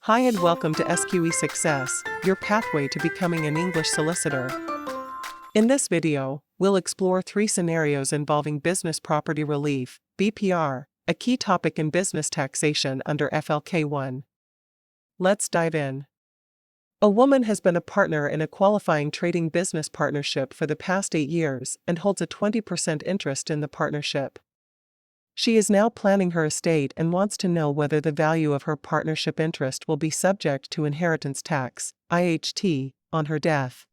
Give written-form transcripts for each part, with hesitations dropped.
Hi and welcome to SQE Success, your pathway to becoming an English solicitor. In this video, we'll explore 3 scenarios involving business property relief, BPR, a key topic in business taxation under FLK1. Let's dive in. A woman has been a partner in a qualifying trading business partnership for the past 8 years and holds a 20% interest in the partnership. She is now planning her estate and wants to know whether the value of her partnership interest will be subject to inheritance tax, IHT, on her death.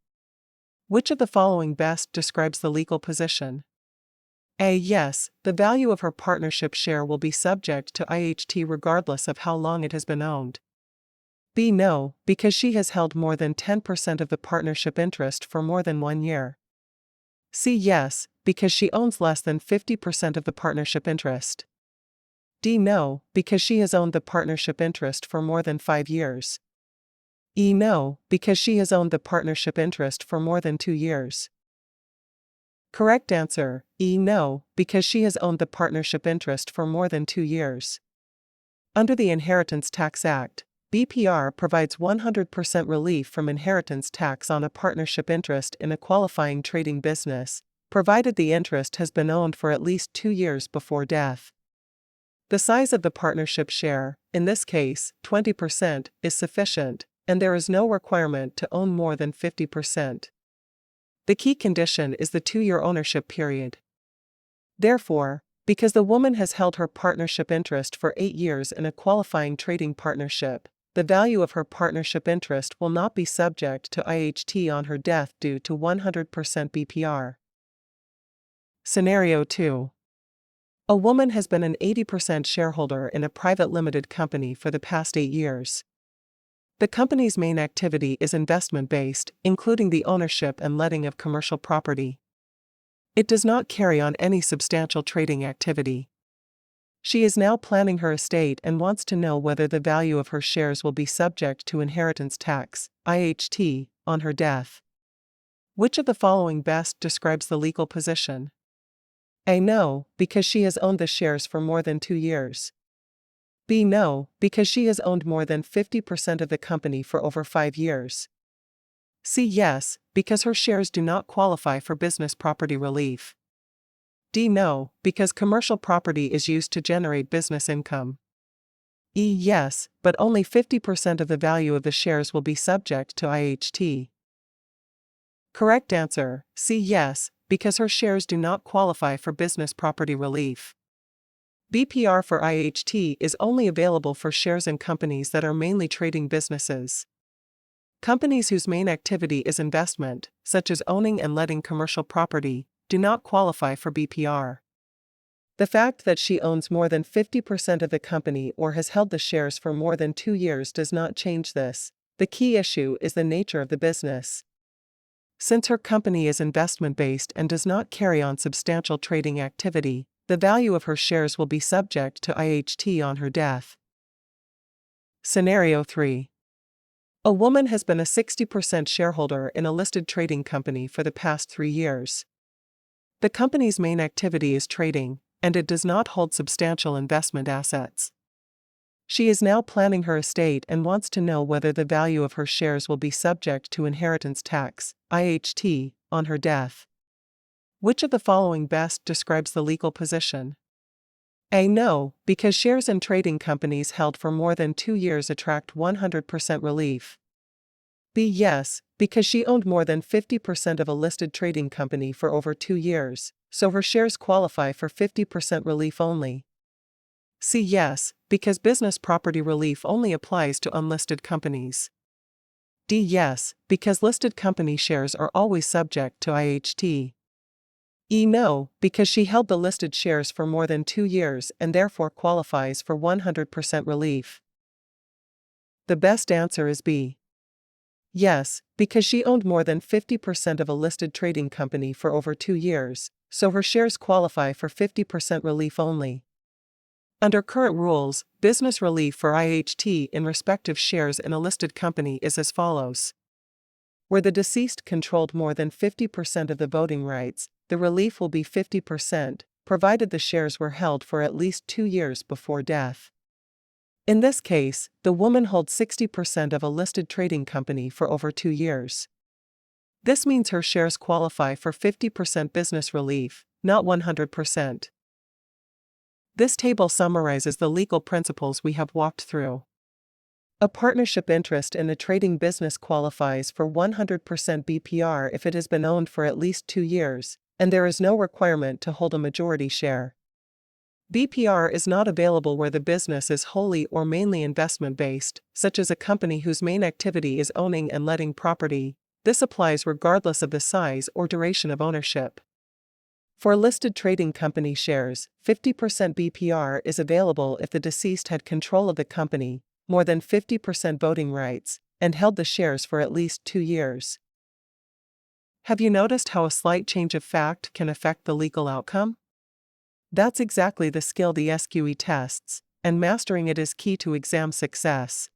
Which of the following best describes the legal position? A. Yes, the value of her partnership share will be subject to IHT regardless of how long it has been owned. B. No, because she has held more than 10% of the partnership interest for more than 1 year. C. Yes, because she owns less than 50% of the partnership interest. D. No, because she has owned the partnership interest for more than 5 years. E. No, because she has owned the partnership interest for more than 2 years. Correct answer, E. No, because she has owned the partnership interest for more than 2 years. Under the Inheritance Tax Act, BPR provides 100% relief from inheritance tax on a partnership interest in a qualifying trading business, provided the interest has been owned for at least 2 years before death. The size of the partnership share, in this case, 20%, is sufficient, and there is no requirement to own more than 50%. The key condition is the 2-year ownership period. Therefore, because the woman has held her partnership interest for 8 years in a qualifying trading partnership, the value of her partnership interest will not be subject to IHT on her death due to 100% BPR. Scenario 2. A woman has been an 80% shareholder in a private limited company for the past 8 years. The company's main activity is investment-based, including the ownership and letting of commercial property. It does not carry on any substantial trading activity. She is now planning her estate and wants to know whether the value of her shares will be subject to inheritance tax, IHT, on her death. Which of the following best describes the legal position? A. No, because she has owned the shares for more than 2 years. B. No, because she has owned more than 50% of the company for over 5 years. C. Yes, because her shares do not qualify for business property relief. D. No, because commercial property is used to generate business income. E. Yes, but only 50% of the value of the shares will be subject to IHT. Correct answer, C. Yes, because her shares do not qualify for business property relief. BPR for IHT is only available for shares in companies that are mainly trading businesses. Companies whose main activity is investment, such as owning and letting commercial property, do not qualify for BPR. The fact that she owns more than 50% of the company or has held the shares for more than 2 years does not change this. The key issue is the nature of the business. Since her company is investment-based and does not carry on substantial trading activity, the value of her shares will be subject to IHT on her death. Scenario 3. A woman has been a 60% shareholder in a listed trading company for the past 3 years. The company's main activity is trading, and it does not hold substantial investment assets. She is now planning her estate and wants to know whether the value of her shares will be subject to inheritance tax, IHT, on her death. Which of the following best describes the legal position? A. No, because shares in trading companies held for more than 2 years attract 100% relief. B. Yes, because she owned more than 50% of a listed trading company for over 2 years, so her shares qualify for 50% relief only. C. Yes, because business property relief only applies to unlisted companies. D. Yes, because listed company shares are always subject to IHT. E. No, because she held the listed shares for more than 2 years and therefore qualifies for 100% relief. The best answer is B. Yes, because she owned more than 50% of a listed trading company for over 2 years, so her shares qualify for 50% relief only. Under current rules, business relief for IHT in respective shares in a listed company is as follows. Where the deceased controlled more than 50% of the voting rights, the relief will be 50%, provided the shares were held for at least 2 years before death. In this case, the woman holds 60% of a listed trading company for over 2 years. This means her shares qualify for 50% business relief, not 100%. This table summarizes the legal principles we have walked through. A partnership interest in a trading business qualifies for 100% BPR if it has been owned for at least 2 years, and there is no requirement to hold a majority share. BPR is not available where the business is wholly or mainly investment-based, such as a company whose main activity is owning and letting property. This applies regardless of the size or duration of ownership. For listed trading company shares, 50% BPR is available if the deceased had control of the company, more than 50% voting rights, and held the shares for at least 2 years. Have you noticed how a slight change of fact can affect the legal outcome? That's exactly the skill the SQE tests, and mastering it is key to exam success.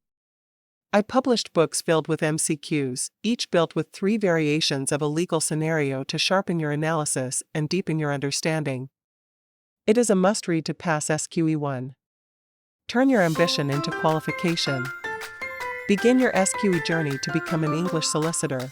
I published books filled with MCQs, each built with 3 variations of a legal scenario to sharpen your analysis and deepen your understanding. It is a must-read to pass SQE1. Turn your ambition into qualification. Begin your SQE journey to become an English solicitor.